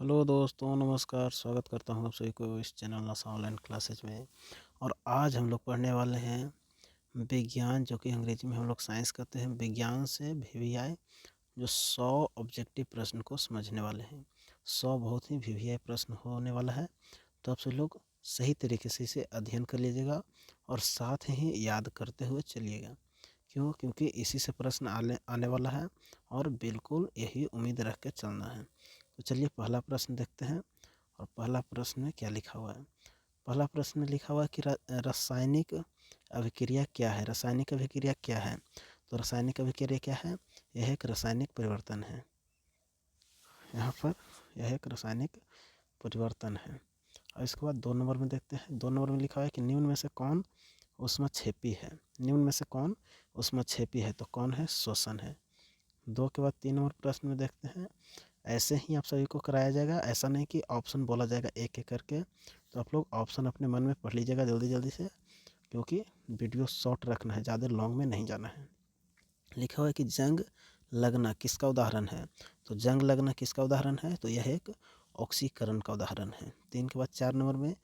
Hello दोस्तों, नमस्कार। स्वागत करता हूँ आप सभी को इस चैनल नासा ऑनलाइन क्लासेज में। और आज हम लोग पढ़ने वाले हैं विज्ञान, जो कि अंग्रेजी में हम लोग साइंस कहते हैं। विज्ञान से वीवीआई जो 100 ऑब्जेक्टिव प्रश्न को समझने वाले हैं। 100 बहुत ही वीवीआई प्रश्न होने वाला है, तो आप सभी लोग सही तरीके से इसे अध्ययन कर लीजिएगा और साथ ही याद करते हुए चलिएगा। क्योंकि इसी से प्रश्न आने आने वाला है और बिल्कुल यही उम्मीद रख के चलना है। तो चलिए पहला प्रश्न देखते हैं। और पहला प्रश्न में क्या लिखा हुआ है? पहला प्रश्न में लिखा हुआ है कि रासायनिक अभिक्रिया क्या है। रासायनिक अभिक्रिया क्या है? तो रासायनिक अभिक्रिया क्या है? यह एक रासायनिक परिवर्तन है। यहाँ पर यह एक रासायनिक परिवर्तन है। और इसके बाद 2 नंबर में देखते हैं। 2 नंबर में लिखा हुआ है कि निम्न में से कौन ऊष्मक्षेपी है। निम्न में से कौन ऊष्मक्षेपी है? तो कौन है? श्वसन है। 2 के बाद 3 नंबर प्रश्न में देखते हैं। ऐसे ही आप सभी को कराया जाएगा, ऐसा नहीं कि ऑप्शन बोला जाएगा एक एक करके। तो आप लोग ऑप्शन अपने मन में पढ़ लीजिएगा जल्दी जल्दी से, क्योंकि वीडियो शॉर्ट रखना है, ज़्यादा लॉन्ग में नहीं जाना है। लिखा हुआ है कि जंग लगना किसका उदाहरण है। तो जंग लगना किसका उदाहरण है? तो यह एक ऑक्सीकरण का उदाहरण है। 3 के बाद 4 नंबर में,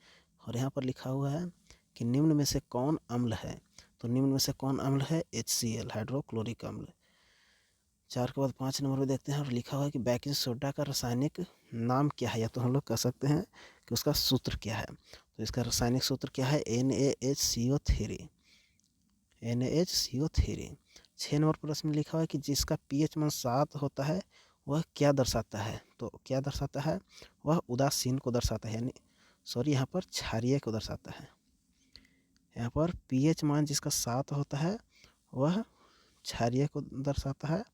और यहाँ पर लिखा हुआ है कि निम्न में से कौन अम्ल है। तो निम्न में से कौन अम्ल है? HCl, हाइड्रोक्लोरिक अम्ल। 4 के बाद 5 नंबर में देखते हैं, और लिखा हुआ है कि बेकिंग सोडा का रासायनिक नाम क्या है, या तो हम लोग कह सकते हैं कि उसका सूत्र क्या है। तो इसका रासायनिक सूत्र क्या है? NaHCO3। NaHCO3। 6 नंबर प्रश्न में लिखा हुआ है कि जिसका pH मान 7 होता है वह क्या दर्शाता है। तो क्या दर्शाता है? वह उदासीन को दर्शाता है, यानी यहाँ पर क्षारीय को दर्शाता है। यहाँ पर pH मान जिसका 7 होता है वह क्षारीय को दर्शाता है,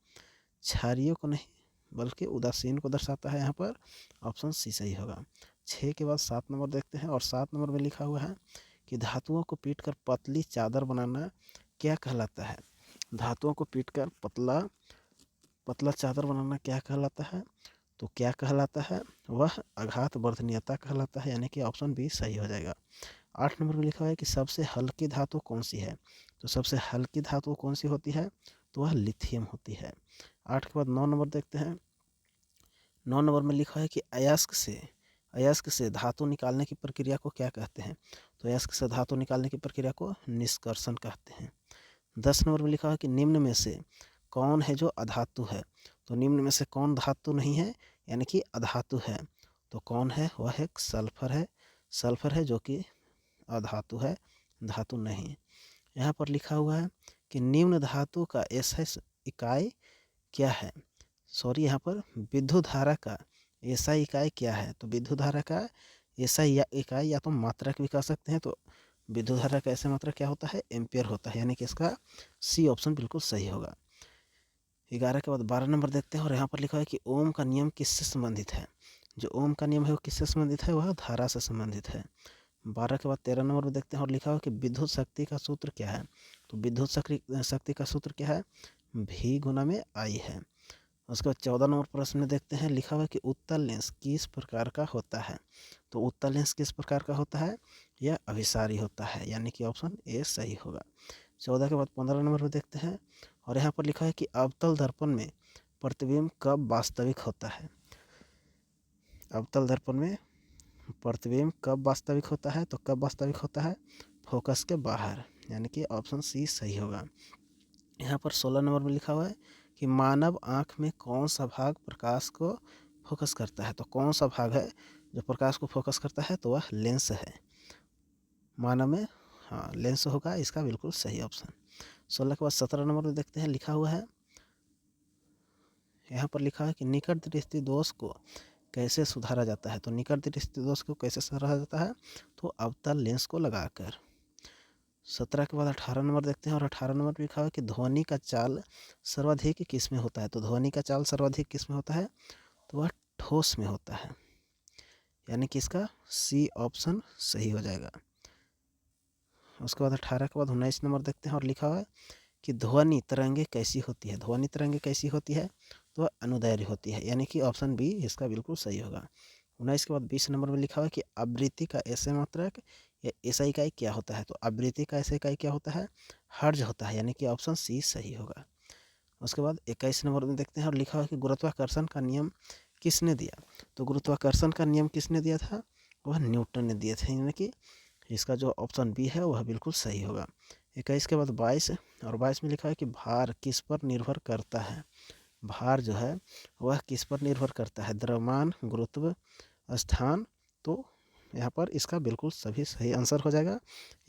क्षारीय को नहीं बल्कि उदासीन को दर्शाता है। यहाँ पर ऑप्शन सी सही होगा। 6 के बाद 7 नंबर देखते हैं, और 7 नंबर में लिखा हुआ है कि धातुओं को पीटकर पतली चादर बनाना क्या कहलाता है। धातुओं को पीटकर पतला चादर बनाना क्या कहलाता है? तो क्या कहलाता है? वह आघात वर्धनीयता कहलाता है, यानी कि ऑप्शन बी सही हो जाएगा। 8 नंबर में लिखा हुआ है कि सबसे हल्की धातु कौन सी है। तो सबसे हल्की धातु कौन सी होती है? तो वह लिथियम होती है। 8 के बाद 9 नंबर देखते हैं। 9 नंबर में लिखा है कि अयस्क से धातु निकालने की प्रक्रिया को क्या कहते हैं। तो अयस्क से धातु निकालने की प्रक्रिया को निष्कर्षण कहते हैं। 10 नंबर में लिखा है कि निम्न में से कौन है जो अधातु है। तो निम्न में से कौन धातु नहीं है, यानी कि अधातु है। तो कौन है? वह एक सल्फर है जो कि अधातु है, धातु नहीं। यहाँ पर लिखा हुआ है कि निम्न धातु का SI इकाई क्या है। यहाँ पर विद्युत धारा का SI इकाई क्या है। तो विद्युत धारा का SI इकाई या तो मात्रक भी कह सकते हैं। तो विद्युत धारा का ऐसा मात्रक क्या होता है? एम्पियर होता है, यानी कि इसका सी ऑप्शन बिल्कुल सही होगा। 11 के बाद 12 नंबर देखते हैं, और यहाँ पर लिखा है कि ओम का नियम किससे संबंधित है। जो ओम का नियम है वो किससे संबंधित है? वह धारा से संबंधित है। 12 के बाद 13 नंबर में देखते हैं, और लिखा हुआ कि विद्युत शक्ति का सूत्र क्या है। तो विद्युत शक्ति का सूत्र क्या है? V गुना में I है। उसके बाद 14 नंबर प्रश्न में देखते हैं, लिखा हुआ है कि उत्तल लेंस किस प्रकार का होता है। तो उत्तल लेंस किस प्रकार का होता है? यह अभिसारी होता है, यानी कि ऑप्शन ए सही होगा। 14 के बाद 15 नंबर में देखते हैं, और यहाँ पर लिखा है कि अवतल दर्पण में प्रतिबिंब कब वास्तविक होता है। अवतल दर्पण में प्रतिबिंब कब वास्तविक होता है? तो कब वास्तविक होता है? फोकस के बाहर, यानी कि ऑप्शन सी सही होगा। यहाँ पर 16 नंबर में लिखा हुआ है कि मानव आँख में कौन सा भाग प्रकाश को फोकस करता है। तो कौन सा भाग है जो प्रकाश को फोकस करता है? तो वह लेंस है। मानव में लेंस होगा इसका बिल्कुल सही ऑप्शन। 16 के बाद 17 नंबर में देखते हैं, लिखा हुआ है, यहाँ पर लिखा है कि निकट दृष्टि दोष को कैसे सुधारा जाता है। तो निकट दृष्टि दोष को कैसे सुधारा जाता है? तो अवतल लेंस को लगाकर। 17 के बाद 18 नंबर देखते हैं, और 18 नंबर पर लिखा हुआ है कि ध्वनि का चाल सर्वाधिक किस में होता है। तो ध्वनि का चाल सर्वाधिक किस में होता है? तो वह ठोस में होता है, यानी कि इसका सी ऑप्शन सही हो जाएगा। उसके बाद 18 के बाद 19 नंबर देखते हैं, और लिखा हुआ है कि ध्वनि तरंगे कैसी होती है। ध्वनि तरंगे कैसी होती है? तो अनुदैर्घ्य होती है, यानी कि ऑप्शन बी इसका बिल्कुल सही होगा। 19 के बाद 20 नंबर में लिखा हुआ है कि आवृत्ति का ऐसे मात्रक या ऐसा इकाई क्या होता है। तो आवृत्ति का ऐसा इकाई क्या होता है? हर्ज होता है, यानी कि ऑप्शन सी सही होगा। उसके बाद 21 नंबर में देखते हैं, और लिखा हुआ है कि गुरुत्वाकर्षण का नियम किसने दिया? तो गुरुत्वाकर्षण का नियम किसने दिया था? वह न्यूटन ने दिए थे, यानी कि इसका जो ऑप्शन बी है वह बिल्कुल सही होगा। 21 के बाद 22, और 22 में लिखा है कि भार किस पर निर्भर करता है? भार जो है वह किस पर निर्भर करता है? द्रव्यमान, गुरुत्व, स्थान। तो यहाँ पर इसका बिल्कुल सभी सही आंसर हो जाएगा,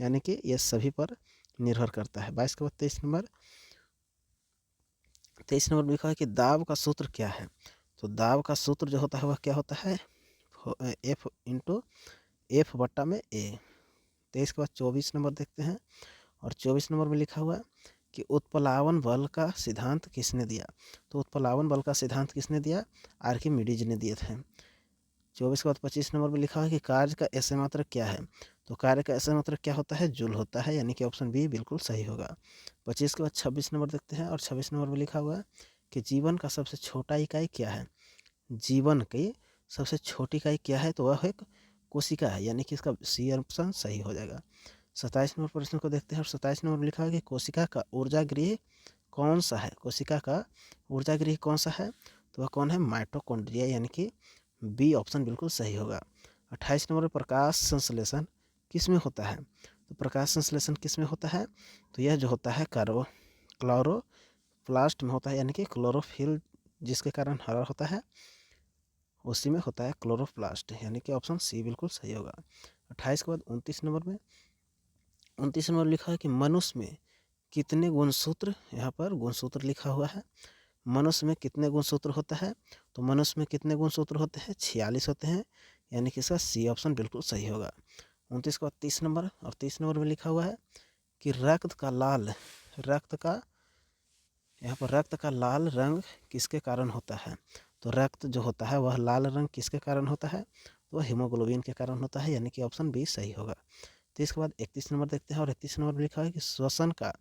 यानी कि ये सभी पर निर्भर करता है। 22 के बाद 23 नंबर, 23 नंबर में लिखा है कि दाब का सूत्र क्या है? तो दाब का सूत्र जो होता है वह क्या होता है? एफ इंटू एफ बट्टा में ए। 23 के बाद 24 नंबर देखते हैं, और 24 नंबर में लिखा हुआ है कि उत्प्लावन बल का सिद्धांत किसने दिया? तो उत्प्लावन बल का सिद्धांत किसने दिया? आर्किमिडीज ने दिए थे। 24 के बाद 25 नंबर में लिखा है कि कार्य का ऐसे मात्रक क्या है? तो कार्य का ऐसे मात्रक क्या होता है? जूल होता है, यानी कि ऑप्शन बी बिल्कुल सही होगा। 25 के बाद 26 नंबर देखते हैं, और 26 नंबर में लिखा हुआ है कि जीवन का सबसे छोटा इकाई क्या है? जीवन की सबसे छोटी इकाई क्या है? तो वह एक कोशिका है, यानी कि इसका सी ऑप्शन सही हो जाएगा। 27 नंबर प्रश्न को देखते हैं, और 27 नंबर में लिखा है कि कोशिका का ऊर्जा गृह कौन सा है? कोशिका का ऊर्जा गृह कौन सा है? तो वह कौन है? माइटोकॉन्ड्रिया, यानी कि बी ऑप्शन बिल्कुल सही होगा। 28 नंबर प्रकाश संश्लेषण किस में होता है? तो प्रकाश संश्लेषण किस में होता है? तो यह जो होता है क्लोरोप्लास्ट में होता है, यानी कि क्लोरोफिल जिसके कारण हरा होता है उसी में होता है क्लोरोप्लास्ट, यानी कि ऑप्शन सी बिल्कुल सही होगा। 28 के बाद 29 नंबर में, 29 नंबर लिखा है कि मनुष्य में कितने गुणसूत्र, यहाँ पर गुणसूत्र लिखा हुआ है, मनुष्य में कितने गुणसूत्र होता है? तो मनुष्य में कितने गुणसूत्र होते हैं? 46 होते हैं, यानी कि इसका सी ऑप्शन बिल्कुल सही होगा। 29 के बाद 30 नंबर, और 30 नंबर में लिखा हुआ है कि रक्त का लाल रंग किसके कारण होता है? तो रक्त जो होता है वह लाल रंग किसके कारण होता है? तो वह हीमोग्लोबिन के कारण होता है, यानी कि ऑप्शन बी सही होगा। तो इसके बाद 31 नंबर देखते हैं, और 31 नंबर में लिखा है कि श्वसन का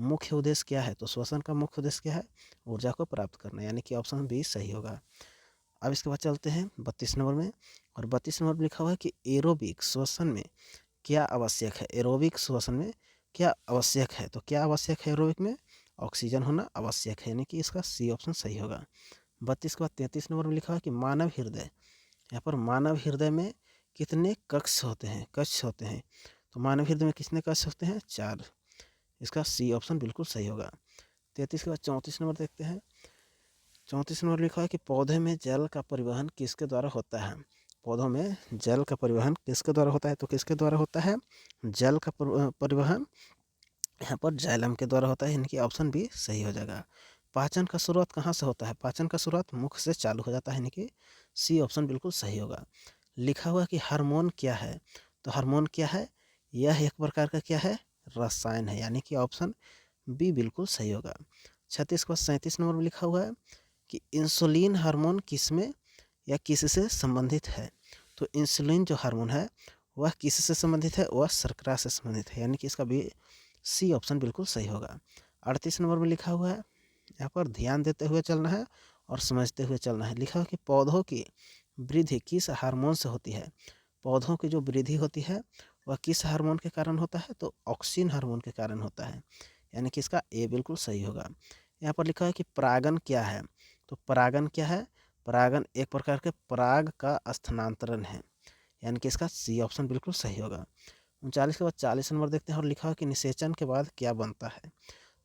मुख्य उद्देश्य क्या है? तो श्वसन का मुख्य उद्देश्य क्या है? ऊर्जा को प्राप्त करना, यानी कि ऑप्शन बी सही होगा। अब इसके बाद चलते हैं 32 नंबर में, और 32 नंबर में लिखा हुआ है कि एरोबिक श्वसन में क्या आवश्यक है? एरोबिक श्वसन में क्या आवश्यक है? तो क्या आवश्यक है एरोबिक में? ऑक्सीजन होना आवश्यक है, यानी कि इसका सी ऑप्शन सही होगा। 32 के बाद 33 नंबर में लिखा है कि मानव हृदय, यहाँ पर मानव हृदय में कितने कक्ष होते हैं? तो मानव हृदय में कितने कक्ष होते हैं? 4, इसका सी ऑप्शन बिल्कुल सही होगा। 33 के बाद 34 नंबर देखते हैं, 34 नंबर लिखा है कि पौधे में जल का परिवहन किसके द्वारा होता है? पौधों में जल का परिवहन किसके द्वारा होता है? तो किसके द्वारा होता है जल का परिवहन? यहाँ पर जाइलम के द्वारा होता है, यानी कि ऑप्शन बी सही हो जाएगा। पाचन का शुरुआत कहाँ से होता है? पाचन का शुरुआत मुख से चालू हो जाता है, यानी कि सी ऑप्शन बिल्कुल सही होगा। लिखा हुआ कि हार्मोन क्या है? तो हार्मोन क्या है? यह एक प्रकार का क्या है? रसायन है, यानी कि ऑप्शन बी बिल्कुल सही होगा। 36 को 37 नंबर में लिखा हुआ है कि इंसुलिन हार्मोन किसमें या किससे संबंधित है? तो इंसुलिन जो हार्मोन है वह किससे संबंधित है? वह शर्करा से संबंधित है, यानी कि इसका भी सी ऑप्शन बिल्कुल सही होगा। 38 नंबर में लिखा हुआ है, यहाँ पर ध्यान देते हुए चलना है और समझते हुए चलना है। लिखा हुआ कि पौधों की वृद्धि किस हार्मोन से होती है? पौधों की जो वृद्धि होती है वह किस हार्मोन के कारण होता है? तो ऑक्सिन हार्मोन के कारण होता है, यानी कि इसका ए बिल्कुल सही होगा। यहाँ पर लिखा है कि परागन क्या है? तो परागन क्या है? परागन एक प्रकार के पराग का स्थानांतरण है, यानी कि इसका सी ऑप्शन बिल्कुल सही होगा। 39 के बाद 40 नंबर देखते हैं, और लिखा है कि निषेचन के बाद क्या बनता है?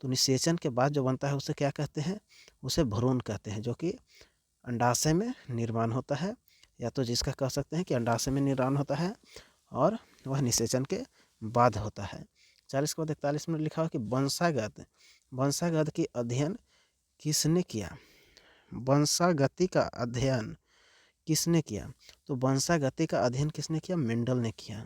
तो निषेचन के बाद जो बनता है उसे क्या कहते हैं? उसे भ्रूण कहते हैं, जो कि अंडाशय में निर्माण होता है, या तो जिसका कह सकते हैं कि अंडाशय में निर्माण होता है और वह निषेचन के बाद होता है। 40 के बाद 41 में लिखा हुआ कि वंशागत की अध्ययन किसने किया? वंशागति का अध्ययन किसने किया? तो वंशागति का अध्ययन किसने किया? मेंडल ने किया,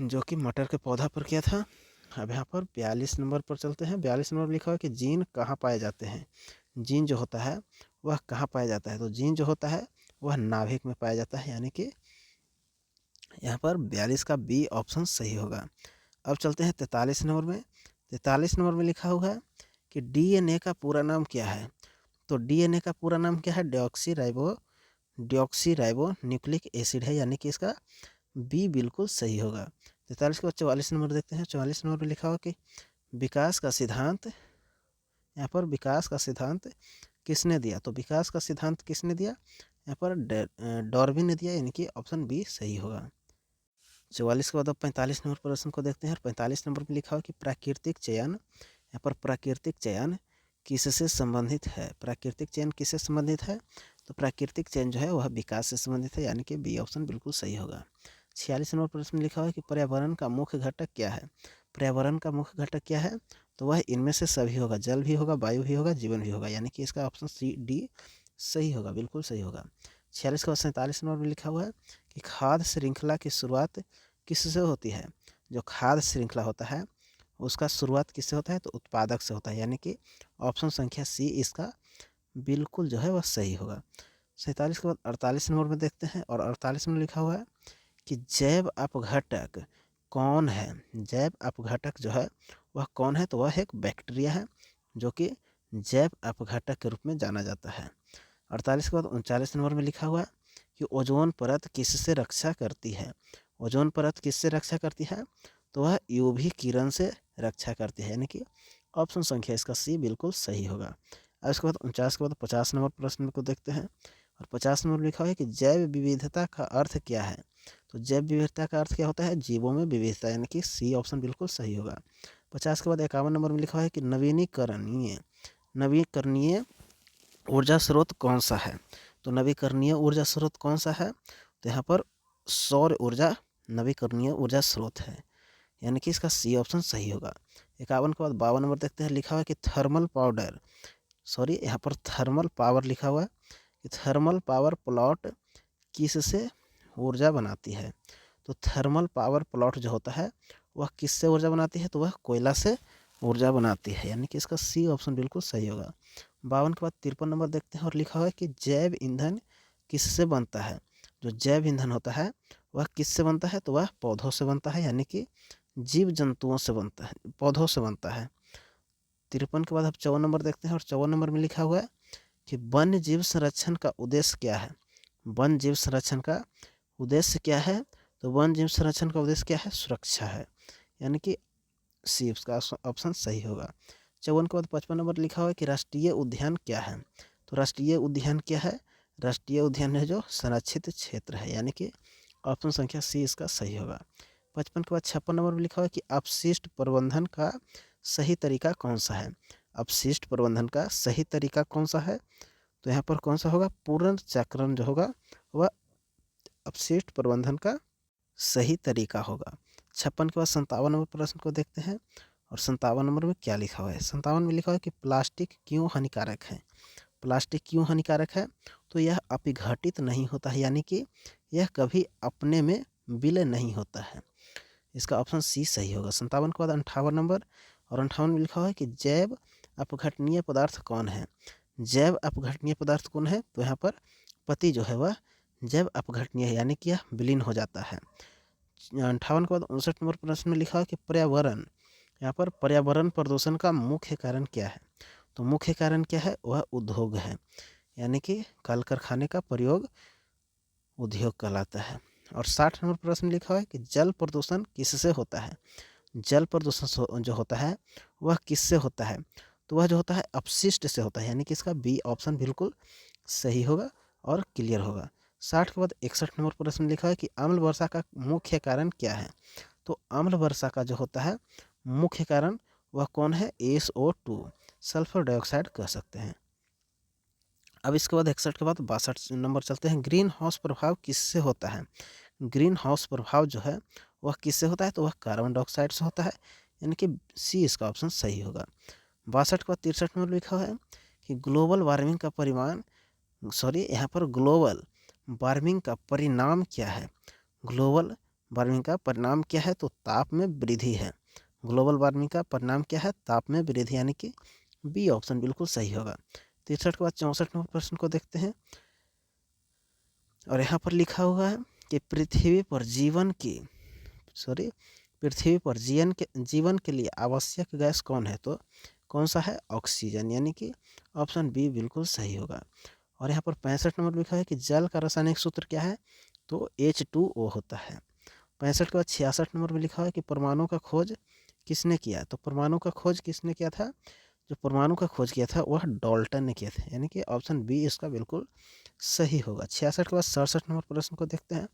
जो कि मटर के पौधा पर किया था। अब यहाँ पर 42 नंबर पर चलते हैं। 42 नंबर में लिखा हुआ कि जीन कहाँ पाए जाते हैं? जीन जो होता है वह कहाँ पाया जाता है? तो जीन जो होता है वह नाभिक में पाया जाता है, यानी कि यहाँ पर 42 का बी ऑप्शन सही होगा। अब चलते हैं 43 नंबर में। 43 नंबर में लिखा हुआ है कि डीएनए का पूरा नाम क्या है? तो डीएनए का पूरा नाम क्या है? डीऑक्सी न्यूक्लिक एसिड है, यानी कि इसका बी बिल्कुल सही होगा। 43 के बाद 44 नंबर देखते हैं। 44 नंबर में लिखा हुआ कि विकास का सिद्धांत, यहाँ पर विकास का सिद्धांत किसने दिया? तो विकास का सिद्धांत किसने दिया? यहाँ पर डार्विन ने दिया, यानी कि ऑप्शन बी सही होगा। 44 के बाद अब 45 नंबर प्रश्न को देखते हैं और 45 नंबर में लिखा हुआ कि प्राकृतिक चयन, यहाँ पर प्राकृतिक चयन किससे संबंधित है? प्राकृतिक चयन किससे संबंधित है? तो प्राकृतिक चयन जो है वह विकास से संबंधित है, यानी कि बी ऑप्शन बिल्कुल सही होगा। 46 नंबर प्रश्न में लिखा हुआ है कि पर्यावरण का मुख्य घटक क्या है? पर्यावरण का मुख्य घटक क्या है? तो वह इनमें से सभी होगा, जल भी होगा, वायु भी होगा, जीवन भी होगा, यानी कि इसका ऑप्शन सी डी सही होगा, बिल्कुल सही होगा। 46 के बाद 47 नंबर में लिखा हुआ है कि खाद्य श्रृंखला की शुरुआत किससे होती है? जो खाद्य श्रृंखला होता है उसका शुरुआत किससे होता है? तो उत्पादक से होता है, यानी कि ऑप्शन संख्या सी इसका बिल्कुल जो है वह सही होगा। 47 के बाद 48 नंबर में देखते हैं और 48 में लिखा हुआ है कि जैव अपघटक कौन है? जैव अपघटक जो है वह कौन है? तो वह एक बैक्टीरिया है जो कि जैव अपघटक के रूप में जाना जाता है। 48 के बाद 39 नंबर में लिखा हुआ है कि ओजोन परत किससे रक्षा करती है? ओजोन परत किससे रक्षा करती है? तो वह यूवी किरण से रक्षा करती है, यानी कि ऑप्शन संख्या इसका सी बिल्कुल सही होगा। अब इसके बाद 49 के बाद 50 नंबर प्रश्न को देखते हैं और 50 नंबर लिखा हुआ है कि जैव विविधता का अर्थ क्या है? तो जैव विविधता का अर्थ क्या होता है? जीवों में विविधता, यानी कि सी ऑप्शन बिल्कुल सही होगा। 50 के बाद 51 नंबर में लिखा हुआ है कि नवीकरणीय ऊर्जा स्रोत कौन सा है? तो नवीकरणीय ऊर्जा स्रोत कौन सा है? तो यहाँ पर सौर ऊर्जा नवीकरणीय ऊर्जा स्रोत है, यानी कि इसका सी ऑप्शन सही होगा। 51 के बाद 52 नंबर देखते हैं, लिखा हुआ है कि यहाँ पर थर्मल पावर लिखा हुआ है कि थर्मल पावर प्लांट किससे ऊर्जा बनाती है? तो थर्मल पावर प्लांट जो होता है वह किससे ऊर्जा बनाती है? तो वह कोयला से ऊर्जा बनाती है, यानी कि इसका सी ऑप्शन बिल्कुल सही होगा। 52 के बाद 53 नंबर देखते हैं और लिखा हुआ है कि जैव ईंधन किससे बनता है? जो जैव ईंधन होता है वह किससे बनता है? तो वह पौधों से बनता है, यानी कि जीव जंतुओं से बनता है, पौधों से बनता है। 53 के बाद हम 54 नंबर देखते हैं और 54 नंबर में लिखा हुआ है कि वन्य जीव संरक्षण का उद्देश्य क्या है? वन्य जीव संरक्षण का उद्देश्य क्या है? तो वन्य जीव संरक्षण का उद्देश्य क्या है? सुरक्षा है, यानी कि सी उसका ऑप्शन सही होगा। 54 के बाद 55 नंबर लिखा हुआ है कि राष्ट्रीय उद्यान क्या है? तो राष्ट्रीय उद्यान क्या है? राष्ट्रीय उद्यान है जो संरक्षित क्षेत्र है, यानी कि ऑप्शन संख्या सी इसका सही होगा। 55 के बाद 56 नंबर में लिखा हुआ है कि अपशिष्ट प्रबंधन का सही तरीका कौन सा है? अपशिष्ट प्रबंधन का सही तरीका कौन सा है? तो यहाँ पर कौन सा होगा? पुनर्चक्रण जो होगा वह अपशिष्ट प्रबंधन का सही तरीका होगा। 56 के बाद 57 नंबर प्रश्न को देखते हैं और 57 नंबर में क्या लिखा हुआ है? 57 में लिखा हुआ है कि प्लास्टिक क्यों हानिकारक है? प्लास्टिक क्यों हानिकारक है? तो यह अपघटित नहीं होता है, यानी कि यह कभी अपने में विलय नहीं होता है, इसका ऑप्शन सी सही होगा। 57 के बाद 58 नंबर और 58 में लिखा हुआ है कि जैव अपघटनीय पदार्थ कौन है? जैव अपघटनीय पदार्थ कौन है? तो यहाँ पर पति जो है वह जैव अपघटनीय है, यानी कि यह विलीन हो जाता है। 58 के बाद 59 नंबर प्रश्न में लिखा है कि पर्यावरण, यहाँ पर पर्यावरण प्रदूषण का मुख्य कारण क्या है? तो मुख्य कारण क्या है? वह उद्योग है, यानी कि कल कारखाने का प्रयोग उद्योग कहलाता है। और 60 नंबर प्रश्न लिखा हुआ है कि जल प्रदूषण किससे होता है? जल प्रदूषण जो होता है वह किससे होता है? तो वह जो होता है अपशिष्ट से होता है, यानी कि इसका बी ऑप्शन बिल्कुल सही होगा और क्लियर होगा। 60 के बाद 61 नंबर प्रश्न लिखा है कि अम्ल वर्षा का मुख्य कारण क्या है? तो अम्ल वर्षा का जो होता है मुख्य कारण वह कौन है? SO2 सल्फर डाइऑक्साइड कह सकते हैं। अब इसके बाद 61 के बाद 62 नंबर चलते हैं। ग्रीन हाउस प्रभाव किससे होता है? ग्रीन हाउस प्रभाव जो है वह किससे होता है? तो वह कार्बन डाइऑक्साइड से होता है, यानी कि सी इसका ऑप्शन सही होगा। 62 के बाद 63 में लिखा है कि ग्लोबल वार्मिंग का यहाँ पर ग्लोबल वार्मिंग का परिणाम क्या है? ग्लोबल वार्मिंग का परिणाम क्या है? तो ताप में वृद्धि है। ग्लोबल वार्मिंग का परिणाम क्या है? ताप में वृद्धि, यानी कि बी ऑप्शन बिल्कुल सही होगा। 63 के बाद 64 नंबर प्रश्न को देखते हैं और यहाँ पर लिखा हुआ है कि पृथ्वी पर जीवन के लिए आवश्यक गैस कौन है? तो कौन सा है? ऑक्सीजन, यानी कि ऑप्शन बी बिल्कुल सही होगा। और यहाँ पर 65 नंबर लिखा है कि जल का रासायनिक सूत्र क्या है? तो H2O होता है। 65 के बाद 66 नंबर में लिखा है कि परमाणु का खोज किसने किया? तो परमाणु का खोज किसने किया था? जो परमाणु का खोज किया था वह डाल्टन ने किया था, यानी कि ऑप्शन बी इसका बिल्कुल सही होगा। 66 के बाद 67 नंबर प्रश्न को देखते हैं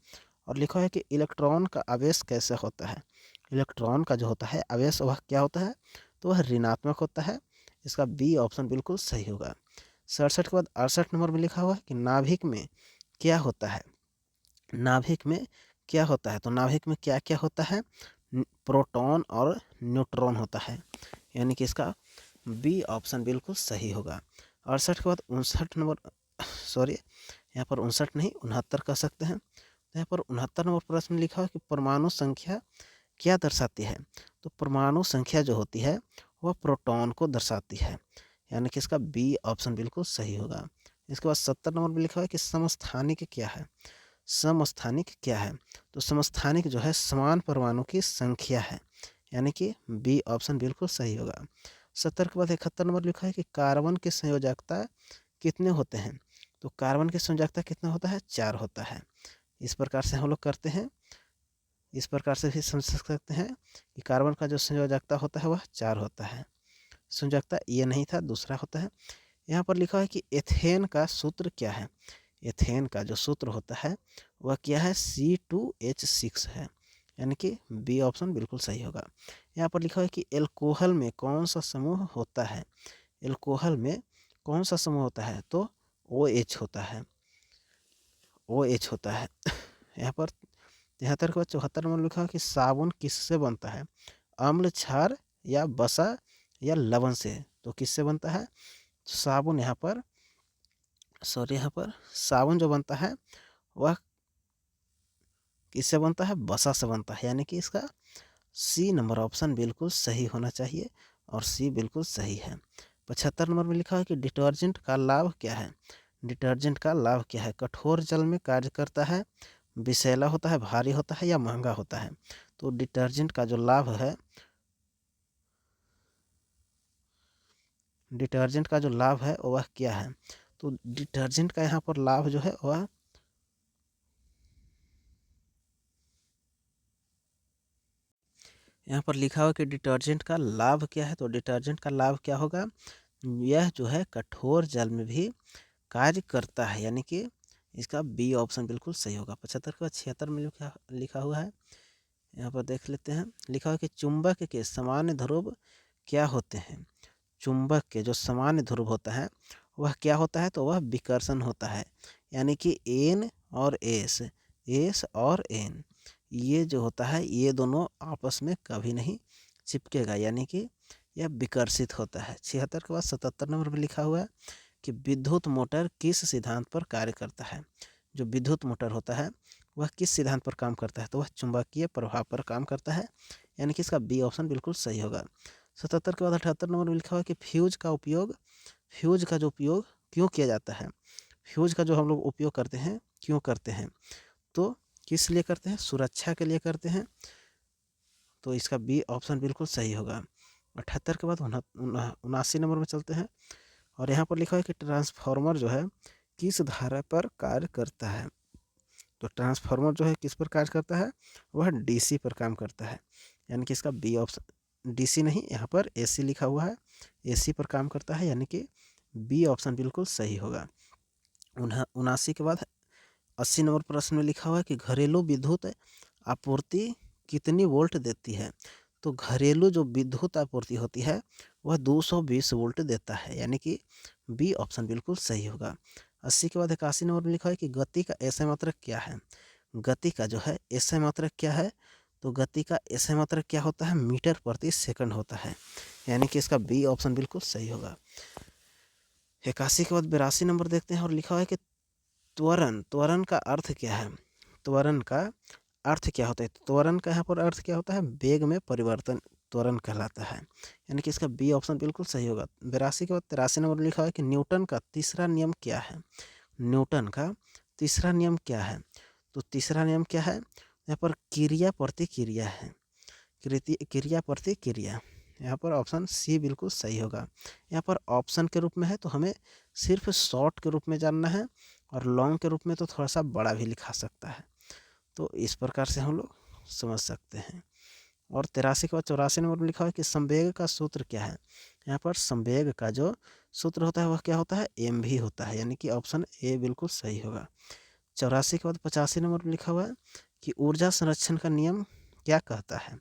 और लिखा है कि इलेक्ट्रॉन का आवेश कैसे होता है। इलेक्ट्रॉन का जो होता है आवेश वह क्या होता है, तो वह ऋणात्मक होता है। इसका बी ऑप्शन बिल्कुल सही होगा। 67 के बाद 68 नंबर में लिखा हुआ है कि नाभिक में क्या होता है। नाभिक में क्या होता है, तो नाभिक में क्या क्या होता है, प्रोटॉन और न्यूट्रॉन होता है, यानी कि इसका बी ऑप्शन बिल्कुल सही होगा। 68 के बाद 59 नंबर, सॉरी यहाँ पर 59 नहीं 69 कह सकते हैं। तो यहाँ पर 69 नंबर प्रश्न में लिखा है कि परमाणु संख्या क्या दर्शाती है। तो परमाणु संख्या जो होती है वह प्रोटॉन को दर्शाती है, यानी कि इसका बी ऑप्शन बिल्कुल सही होगा। इसके बाद 70 नंबर में लिखा है कि समस्थानिक क्या है। समस्थानिक क्या है, तो समस्थानिक जो है समान परमाणु की संख्या है, यानी कि बी ऑप्शन बिल्कुल सही होगा। 70 के बाद 71 नंबर लिखा है कि कार्बन की संयोजकता कितने होते हैं। तो कार्बन की संयोजकता कितना होता है, 4 होता है। इस प्रकार से हम लोग करते हैं, इस प्रकार से भी समझ सकते हैं कि कार्बन का जो संयोजकता होता है वह 4 होता है। संयोजकता ये नहीं था, दूसरा होता है। यहाँ पर लिखा है कि एथेन का सूत्र क्या है। एथेन का जो सूत्र होता है वह क्या है, C2H6 है, यानी कि बी ऑप्शन बिल्कुल सही होगा। यहाँ पर लिखा है कि एल्कोहल में कौन सा समूह होता है। एल्कोहल में कौन सा समूह होता है, तो OH होता है, OH होता है। यहाँ पर 73 के बाद 74 नंबर लिखा है कि साबुन किससे बनता है, अम्ल, क्षार या वसा या लवण से। तो किससे बनता है, साबुन यहाँ पर यहाँ पर साबुन जो बनता है वह किससे बनता है, वसा से बनता है, यानी कि इसका सी नंबर ऑप्शन बिल्कुल सही होना चाहिए और सी बिल्कुल सही है। 75 नंबर में लिखा है कि डिटर्जेंट का लाभ क्या है। डिटर्जेंट का लाभ क्या है, कठोर जल में कार्य करता है, विषैला होता है, भारी होता है या महंगा होता है। तो डिटर्जेंट का जो लाभ है, डिटर्जेंट का जो लाभ है वह क्या है, तो डिटर्जेंट का यहाँ पर लाभ जो है वह यहाँ पर लिखा हुआ कि डिटर्जेंट का लाभ क्या है। तो डिटर्जेंट का लाभ क्या होगा, यह जो है कठोर जल में भी कार्य करता है, यानी कि इसका बी ऑप्शन बिल्कुल सही होगा। 75 के बाद 76 में लिखा हुआ है, यहाँ पर देख लेते हैं। लिखा हुआ कि चुंबक के सामान्य ध्रुव क्या होते हैं। चुंबक के जो सामान्य ध्रुव होता है वह क्या होता है, तो वह विकर्षण होता है, यानी कि एन और एस, एस और एन, ये जो होता है ये दोनों आपस में कभी नहीं चिपकेगा, यानी कि यह विकर्षित होता है। 76 के बाद 77 नंबर में लिखा हुआ है कि विद्युत मोटर किस सिद्धांत पर कार्य करता है। जो विद्युत मोटर होता है वह किस सिद्धांत पर काम करता है, तो वह चुंबकीय प्रभाव पर काम करता है, यानी कि इसका बी ऑप्शन बिल्कुल सही होगा। 77 के बाद 78 नंबर में लिखा हुआ कि फ्यूज का जो उपयोग क्यों किया जाता है। फ्यूज का जो हम लोग उपयोग करते हैं क्यों करते हैं, तो किस लिए करते हैं, सुरक्षा के लिए करते हैं, तो इसका बी ऑप्शन बिल्कुल सही होगा। 78 के बाद 79 नंबर में चलते हैं और यहाँ पर लिखा है कि ट्रांसफार्मर जो है किस धारा पर कार्य करता है। तो ट्रांसफार्मर जो है किस पर कार्य करता है, वह डीसी पर काम करता है, यानी कि इसका बी ऑप्शन, डीसी नहीं यहाँ पर एसी लिखा हुआ है, एसी पर काम करता है, यानी कि बी ऑप्शन बिल्कुल सही होगा। 79 के बाद 80 नंबर प्रश्न में लिखा हुआ है कि घरेलू विद्युत आपूर्ति कितनी वोल्ट देती है। तो घरेलू जो विद्युत आपूर्ति होती है वह 220 वोल्ट देता है, यानी कि बी ऑप्शन बिल्कुल सही होगा। 80 के बाद 81 नंबर में लिखा है कि गति का एसआई मात्रक क्या है। गति का जो है एसआई मात्रक क्या है, तो गति का एसआई मात्रक क्या होता है, मीटर प्रति सेकंड होता है, यानी कि इसका बी ऑप्शन बिल्कुल सही होगा। 81 के बाद 82 नंबर देखते हैं और लिखा हुआ है कि त्वरण, त्वरण का अर्थ क्या है। त्वरण का अर्थ क्या होता है, त्वरण का यहाँ पर अर्थ क्या होता है, वेग में परिवर्तन त्वरण कहलाता है, यानी कि इसका बी ऑप्शन बिल्कुल सही होगा। 82 के बाद 83 नंबर लिखा है कि न्यूटन का तीसरा नियम क्या है। न्यूटन का तीसरा नियम क्या है, तो तीसरा नियम क्या है, यहाँ पर क्रिया प्रतिक्रिया है, क्रिया प्रतिक्रिया, यहाँ पर ऑप्शन सी बिल्कुल सही होगा। यहाँ पर ऑप्शन के रूप में है तो हमें सिर्फ शॉर्ट के रूप में जानना है और लॉन्ग के रूप में तो थोड़ा सा बड़ा भी लिखा सकता है, तो इस प्रकार से हम लोग समझ सकते हैं। और 83 के बाद 84 नंबर में लिखा है कि संवेग का सूत्र क्या है। यहाँ पर संवेग का जो सूत्र होता है वह क्या होता है, एम भी होता है, यानी कि ऑप्शन ए बिल्कुल सही होगा। 84 के बाद 85 नंबर पर लिखा हुआ है कि ऊर्जा संरक्षण का नियम क्या कहता है।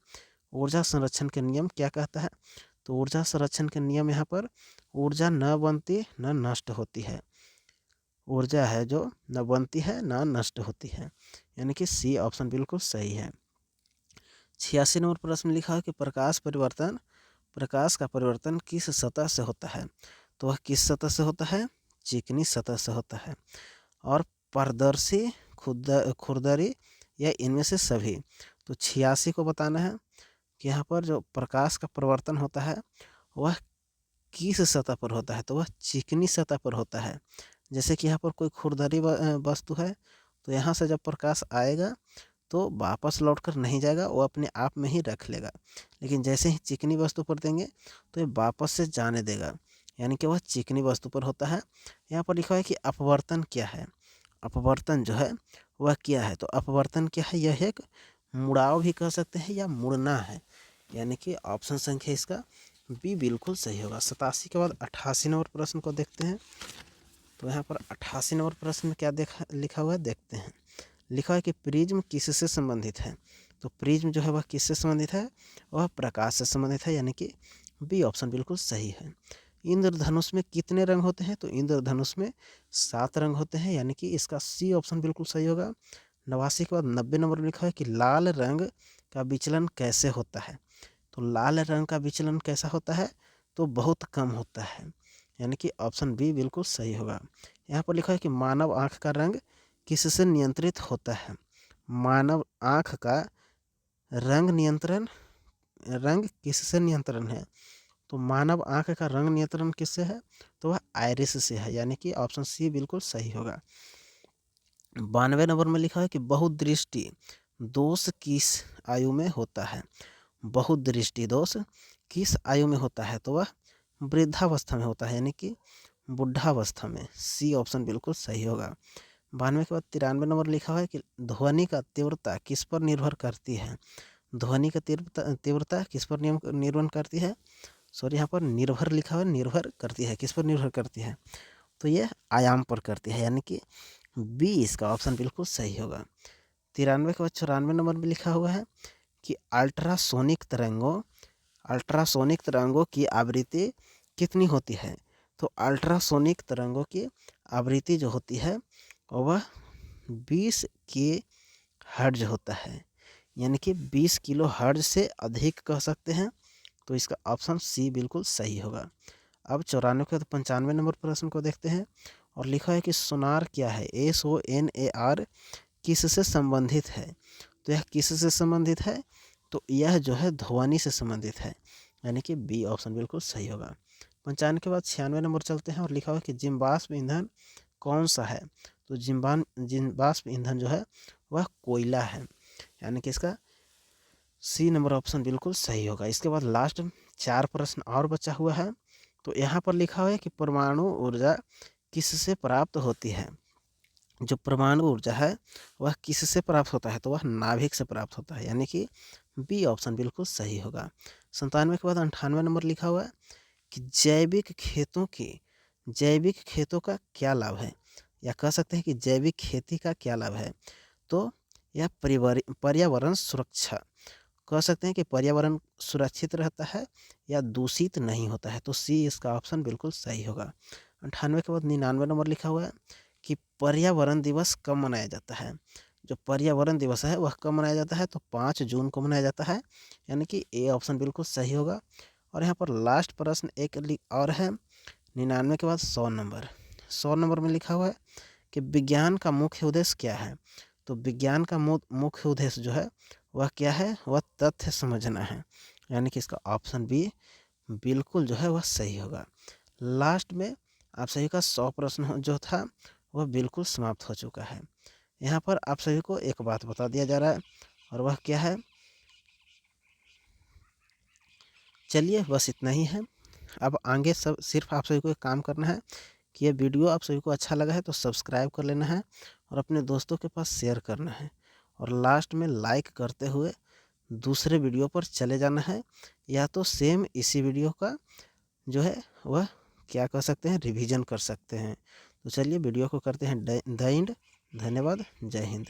ऊर्जा संरक्षण के नियम क्या कहता है, तो ऊर्जा संरक्षण के नियम यहाँ पर ऊर्जा न बनती न नष्ट होती है। ऊर्जा है जो न बनती है न नष्ट होती है, यानी कि सी ऑप्शन बिल्कुल सही है। 86 नंबर प्रश्न लिखा है कि प्रकाश का परिवर्तन किस सतह से होता है, तो वह किस सतह से होता है, चिकनी सतह से होता है। और पारदर्शी, खुरदरी या इनमें से सभी। तो 86 को बताना है कि यहाँ पर जो प्रकाश का परिवर्तन होता है वह किस सतह पर होता है, तो वह चिकनी सतह पर होता है। जैसे कि यहाँ पर कोई खुरदरी वस्तु है, तो यहाँ से जब प्रकाश आएगा तो वापस लौटकर नहीं जाएगा, वो अपने आप में ही रख लेगा। लेकिन जैसे ही चिकनी वस्तु पर देंगे तो ये वापस से जाने देगा, यानी कि वह चिकनी वस्तु पर होता है। यहाँ पर लिखा है कि अपवर्तन क्या है, अपवर्तन जो है वह क्या है, तो अपवर्तन क्या है, यह एक मुड़ाव भी कह सकते हैं या मुड़ना है, यानी कि ऑप्शन संख्या इसका बी बिल्कुल सही होगा। 87 के बाद 88 नंबर प्रश्न को देखते हैं। तो यहाँ पर 88 नंबर प्रश्न में क्या लिखा हुआ है देखते हैं। लिखा है कि प्रिज्म किससे संबंधित है, तो प्रिज्म जो है वह किससे संबंधित है, वह प्रकाश से संबंधित है, यानी कि बी ऑप्शन बिल्कुल सही है। इंद्रधनुष में कितने रंग होते हैं, तो इंद्रधनुष में 7 रंग होते हैं, यानी कि इसका सी ऑप्शन बिल्कुल सही होगा। 89 के बाद 90 नंबर में लिखा है कि लाल रंग का विचलन कैसे होता है, तो लाल रंग का विचलन कैसा होता है, तो बहुत कम होता है, यानी कि ऑप्शन बी बिल्कुल सही होगा। यहाँ पर लिखा है कि मानव आँख का रंग किससे नियंत्रित होता है, मानव आँख का रंग किससे नियंत्रण है, तो मानव आँख का रंग नियंत्रण किससे है, तो वह आयरिस से है, यानी कि ऑप्शन सी बिल्कुल सही होगा। 92 नंबर में लिखा है कि बहुदृष्टि दोष किस आयु में होता है, बहुदृष्टि दोष किस आयु में होता है, तो वह वृद्धावस्था में होता है, यानी कि बुढ़ावस्था में। सी ऑप्शन बिल्कुल सही होगा। 92 के बाद 93 नंबर लिखा हुआ है कि ध्वनि का तीव्रता किस पर निर्भर करती है, ध्वनि का तीव्रता किस पर निर्भर करती है, सॉरी यहाँ पर निर्भर लिखा हुआ है, निर्भर करती है, किस पर निर्भर करती है, तो यह आयाम पर करती है, यानी कि बी इसका ऑप्शन बिल्कुल सही होगा। 93 के बाद 94 नंबर में लिखा हुआ है कि अल्ट्रासोनिक तरंगों की आवृत्ति कितनी होती है, तो अल्ट्रासोनिक तरंगों की आवृत्ति जो होती है वह 20 के हर्ट्ज होता है, यानी कि 20 किलो हर्ट्ज से अधिक कह सकते हैं, तो इसका ऑप्शन सी बिल्कुल सही होगा। अब 94 के 95 नंबर प्रश्न को देखते हैं और लिखा है कि सोनार क्या है, SONAR किससे संबंधित है, तो यह किससे संबंधित है, तो यह जो है ध्वनि से संबंधित है, यानी कि बी ऑप्शन बिल्कुल सही होगा। 95 के बाद 96 नंबर चलते हैं और लिखा हुआ है कि जीवाश्म ईंधन कौन सा है, तो जीवाश्म ईंधन जो है वह कोयला है, यानी कि इसका सी नंबर ऑप्शन बिल्कुल सही होगा। इसके बाद लास्ट 4 प्रश्न और बचा हुआ है। तो यहाँ पर लिखा हुआ है कि परमाणु ऊर्जा किससे प्राप्त होती है, जो परमाणु ऊर्जा है वह किससे प्राप्त होता है, तो वह नाभिक से प्राप्त होता है, यानी कि बी ऑप्शन बिल्कुल सही होगा। 97 के बाद 98 नंबर लिखा हुआ है कि जैविक खेतों का क्या लाभ है, या कह सकते हैं कि जैविक खेती का क्या लाभ है, तो यह पर्यावरण सुरक्षा, कह सकते हैं कि पर्यावरण सुरक्षित रहता है या दूषित नहीं होता है, तो सी इसका ऑप्शन बिल्कुल सही होगा। 98 के बाद 99 नंबर लिखा हुआ है कि पर्यावरण दिवस कब मनाया जाता है, जो पर्यावरण दिवस है वह कब मनाया जाता है, तो 5 जून को मनाया जाता है, यानी कि ए ऑप्शन बिल्कुल सही होगा। और यहाँ पर लास्ट प्रश्न एक और है 99 के बाद 100 नंबर में लिखा हुआ है कि विज्ञान का मुख्य उद्देश्य क्या है, तो विज्ञान का मुख्य उद्देश्य जो है वह क्या है, वह तथ्य समझना है, यानी कि इसका ऑप्शन बी बिल्कुल जो है वह सही होगा। लास्ट में आप सभी का 100 प्रश्न जो था वह बिल्कुल समाप्त हो चुका है। यहाँ पर आप सभी को एक बात बता दिया जा रहा है और वह क्या है, चलिए बस इतना ही है। अब आगे सब सिर्फ आप सभी को एक काम करना है कि ये वीडियो आप सभी को अच्छा लगा है तो सब्सक्राइब कर लेना है और अपने दोस्तों के पास शेयर करना है, और लास्ट में लाइक करते हुए दूसरे वीडियो पर चले जाना है, या तो सेम इसी वीडियो का जो है वह क्या कर सकते हैं, रिवीजन कर सकते हैं। तो चलिए वीडियो को करते हैं द एंड। धन्यवाद। जय हिंद।